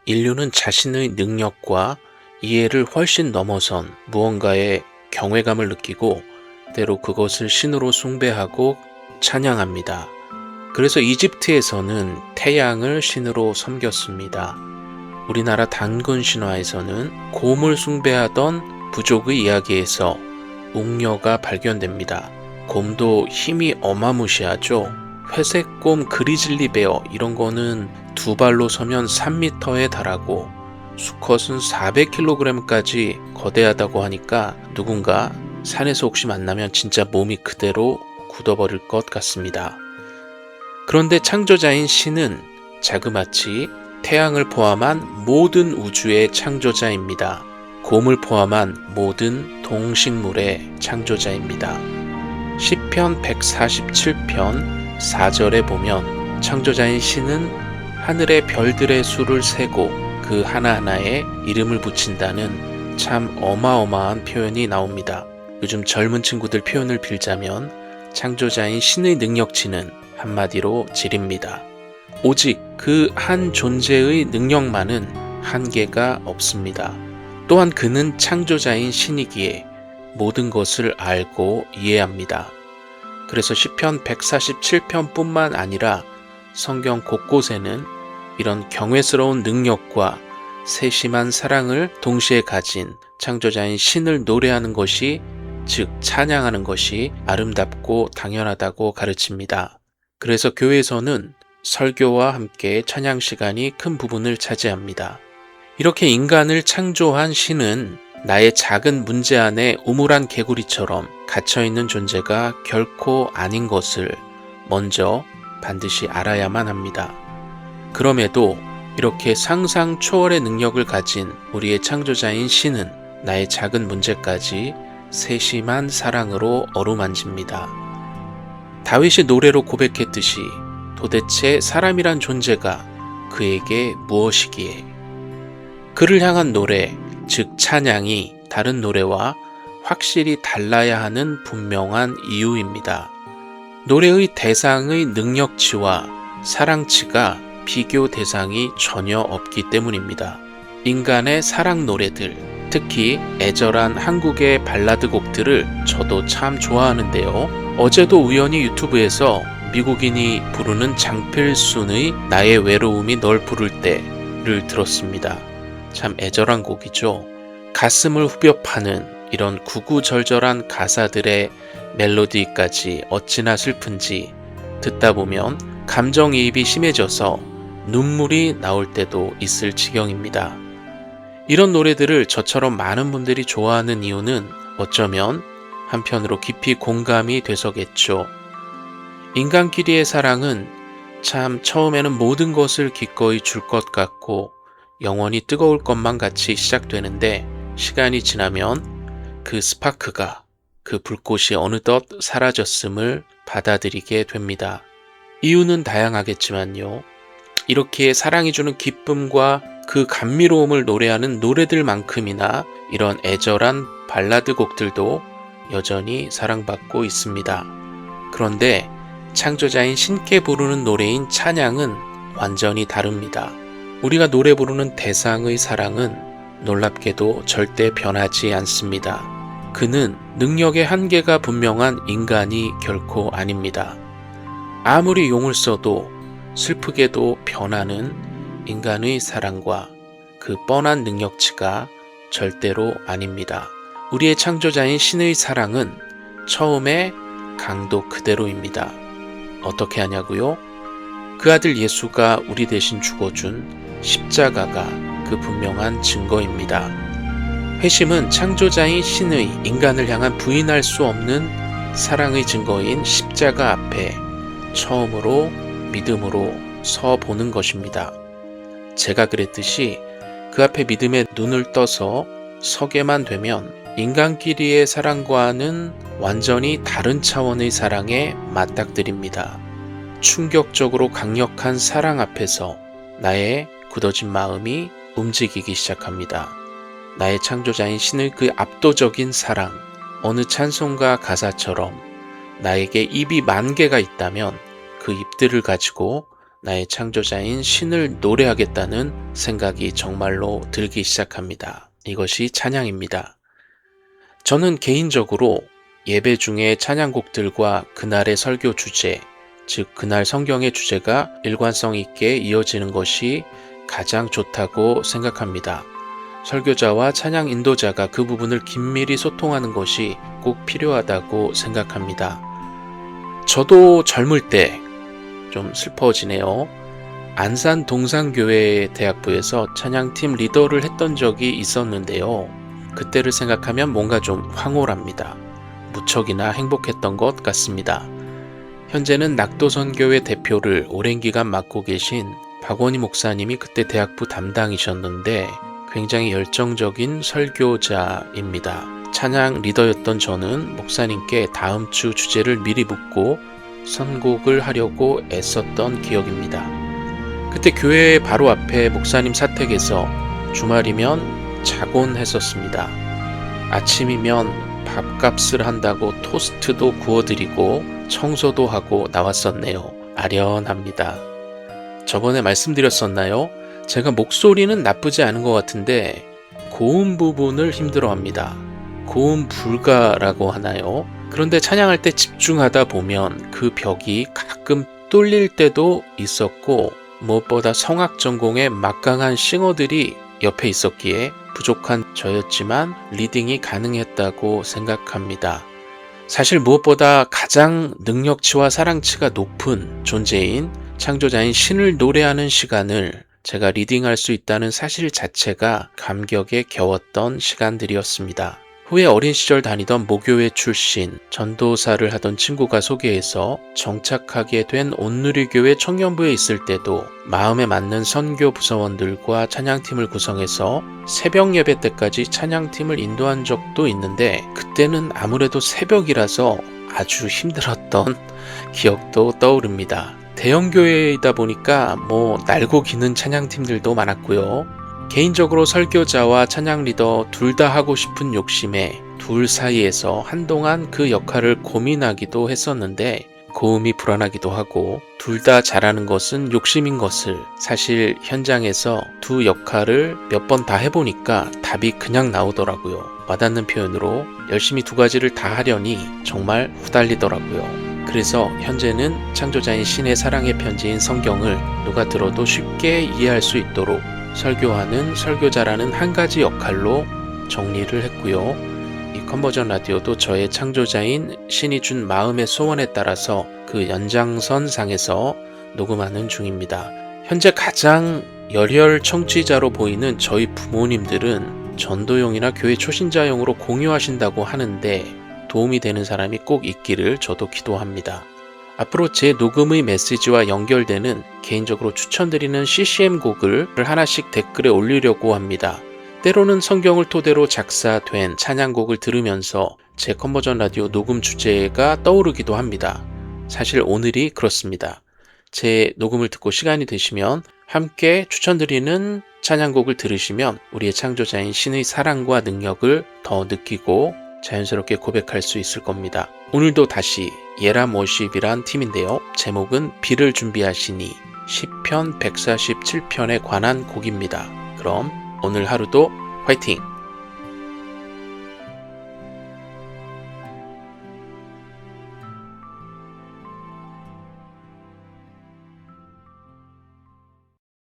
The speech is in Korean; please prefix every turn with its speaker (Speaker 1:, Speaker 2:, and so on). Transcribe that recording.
Speaker 1: 인류는 자신의 능력과 이해를 훨씬 넘어선 무언가에 경외감을 느끼고 때로 그것을 신으로 숭배하고 찬양합니다. 그래서 이집트에서는 태양을 신으로 섬겼습니다. 우리나라 단군 신화에서는 곰을 숭배하던 부족의 이야기에서 웅녀가 발견됩니다. 곰도 힘이 어마무시하죠. 회색곰, 그리즐리 베어 이런 거는 두 발로 서면 3m에 달하고 수컷은 400kg까지 거대하다고 하니까 누군가 산에서 혹시 만나면 진짜 몸이 그대로 굳어버릴 것 같습니다. 그런데 창조자인 신은 자그마치 태양을 포함한 모든 우주의 창조자입니다. 곰을 포함한 모든 동식물의 창조자입니다. 시편 147편 4절에 보면 창조자인 신은 하늘의 별들의 수를 세고 그 하나하나에 이름을 붙인다는 참 어마어마한 표현이 나옵니다. 요즘 젊은 친구들 표현을 빌자면 창조자인 신의 능력치는 한마디로 질입니다. 오직 그 한 존재의 능력만은 한계가 없습니다. 또한 그는 창조자인 신이기에 모든 것을 알고 이해합니다. 그래서 시편 147편뿐만 아니라 성경 곳곳에는 이런 경외스러운 능력과 세심한 사랑을 동시에 가진 창조자인 신을 노래하는 것이, 즉 찬양하는 것이 아름답고 당연하다고 가르칩니다. 그래서 교회에서는 설교와 함께 찬양 시간이 큰 부분을 차지합니다. 이렇게 인간을 창조한 신은 나의 작은 문제 안에 우물한 개구리처럼 갇혀있는 존재가 결코 아닌 것을 먼저 반드시 알아야만 합니다. 그럼에도 이렇게 상상 초월의 능력을 가진 우리의 창조자인 신은 나의 작은 문제까지 세심한 사랑으로 어루만집니다. 다윗이 노래로 고백했듯이 도대체 사람이란 존재가 그에게 무엇이기에? 그를 향한 노래, 즉 찬양이 다른 노래와 확실히 달라야 하는 분명한 이유입니다. 노래의 대상의 능력치와 사랑치가 비교 대상이 전혀 없기 때문입니다. 인간의 사랑 노래들, 특히 애절한 한국의 발라드 곡들을 저도 참 좋아하는데요. 어제도 우연히 유튜브에서 미국인이 부르는 장필순의 나의 외로움이 널 부를 때를 들었습니다. 참 애절한 곡이죠. 가슴을 후벼 파는 이런 구구절절한 가사들의 멜로디까지 어찌나 슬픈지 듣다 보면 감정이입이 심해져서 눈물이 나올 때도 있을 지경입니다. 이런 노래들을 저처럼 많은 분들이 좋아하는 이유는 어쩌면 한편으로 깊이 공감이 돼서겠죠. 인간끼리의 사랑은 참 처음에는 모든 것을 기꺼이 줄 것 같고 영원히 뜨거울 것만 같이 시작되는데 시간이 지나면 그 스파크가, 그 불꽃이 어느덧 사라졌음을 받아들이게 됩니다. 이유는 다양하겠지만요. 이렇게 사랑이 주는 기쁨과 그 감미로움을 노래하는 노래들만큼이나 이런 애절한 발라드 곡들도 여전히 사랑받고 있습니다. 그런데 창조자인 신께 부르는 노래인 찬양은 완전히 다릅니다. 우리가 노래 부르는 대상의 사랑은 놀랍게도 절대 변하지 않습니다. 그는 능력의 한계가 분명한 인간이 결코 아닙니다. 아무리 용을 써도 슬프게도 변하는 인간의 사랑과 그 뻔한 능력치가 절대로 아닙니다. 우리의 창조자인 신의 사랑은 처음에 강도 그대로입니다. 어떻게 하냐고요? 그 아들 예수가 우리 대신 죽어준 십자가가 그 분명한 증거입니다. 회심은 창조자인 신의 인간을 향한 부인할 수 없는 사랑의 증거인 십자가 앞에 처음으로 믿음으로 서 보는 것입니다. 제가 그랬듯이 그 앞에 믿음의 눈을 떠서 서게만 되면 인간끼리의 사랑과는 완전히 다른 차원의 사랑에 맞닥뜨립니다. 충격적으로 강력한 사랑 앞에서 나의 굳어진 마음이 움직이기 시작합니다. 나의 창조자인 신의 그 압도적인 사랑, 어느 찬송가 가사처럼 나에게 입이 10,000개가 있다면 그 입들을 가지고 나의 창조자인 신을 노래하겠다는 생각이 정말로 들기 시작합니다. 이것이 찬양입니다. 저는 개인적으로 예배 중에 찬양곡들과 그날의 설교 주제, 즉 그날 성경의 주제가 일관성 있게 이어지는 것이 가장 좋다고 생각합니다. 설교자와 찬양 인도자가 그 부분을 긴밀히 소통하는 것이 꼭 필요하다고 생각합니다. 저도 젊을 때 좀 슬퍼지네요. 안산 동산교회 대학부에서 찬양팀 리더를 했던 적이 있었는데요. 그때를 생각하면 뭔가 좀 황홀합니다. 무척이나 행복했던 것 같습니다. 현재는 낙도선교회 대표를 오랜 기간 맡고 계신 박원희 목사님이 그때 대학부 담당이셨는데 굉장히 열정적인 설교자입니다. 찬양 리더였던 저는 목사님께 다음 주 주제를 미리 묻고 선곡을 하려고 애썼던 기억입니다. 그때 교회 바로 앞에 목사님 사택에서 주말이면 자곤 했었습니다. 아침이면 밥값을 한다고 토스트도 구워드리고 청소도 하고 나왔었네요. 아련합니다. 저번에 말씀드렸었나요? 제가 목소리는 나쁘지 않은 것 같은데 고음 부분을 힘들어합니다. 고음 불가라고 하나요? 그런데 찬양할 때 집중하다 보면 그 벽이 가끔 뚫릴 때도 있었고 무엇보다 성악 전공에 막강한 싱어들이 옆에 있었기에 부족한 저였지만 리딩이 가능했다고 생각합니다. 사실 무엇보다 가장 능력치와 사랑치가 높은 존재인 창조자인 신을 노래하는 시간을 제가 리딩할 수 있다는 사실 자체가 감격에 겨웠던 시간들이었습니다. 후에 어린 시절 다니던 모교회 출신 전도사를 하던 친구가 소개해서 정착하게 된 온누리교회 청년부에 있을 때도 마음에 맞는 선교 부서원들과 찬양팀을 구성해서 새벽 예배 때까지 찬양팀을 인도한 적도 있는데 그때는 아무래도 새벽이라서 아주 힘들었던 기억도 떠오릅니다. 대형 교회이다 보니까 날고 기는 찬양팀들도 많았고요. 개인적으로 설교자와 찬양 리더 둘 다 하고 싶은 욕심에 둘 사이에서 한동안 그 역할을 고민하기도 했었는데 고음이 불안하기도 하고 둘 다 잘하는 것은 욕심인 것을 사실 현장에서 두 역할을 몇 번 다 해보니까 답이 그냥 나오더라고요. 와닿는 표현으로 열심히 두 가지를 다 하려니 정말 후달리더라고요. 그래서 현재는 창조자인 신의 사랑의 편지인 성경을 누가 들어도 쉽게 이해할 수 있도록 설교하는 설교자라는 한 가지 역할로 정리를 했고요. 이 컨버전 라디오도 저의 창조자인 신이 준 마음의 소원에 따라서 그 연장선상에서 녹음하는 중입니다. 현재 가장 열혈 청취자로 보이는 저희 부모님들은 전도용이나 교회 초신자용으로 공유하신다고 하는데 도움이 되는 사람이 꼭 있기를 저도 기도합니다. 앞으로 제 녹음의 메시지와 연결되는 개인적으로 추천드리는 CCM 곡을 하나씩 댓글에 올리려고 합니다. 때로는 성경을 토대로 작사된 찬양곡을 들으면서 제 컨버전 라디오 녹음 주제가 떠오르기도 합니다. 사실 오늘이 그렇습니다. 제 녹음을 듣고 시간이 되시면 함께 추천드리는 찬양곡을 들으시면 우리의 창조자인 신의 사랑과 능력을 더 느끼고 자연스럽게 고백할 수 있을 겁니다. 오늘도 다시 예람 워십이란 팀인데요. 제목은 비를 준비하시니 시편 147편에 관한 곡입니다. 그럼 오늘 하루도 화이팅!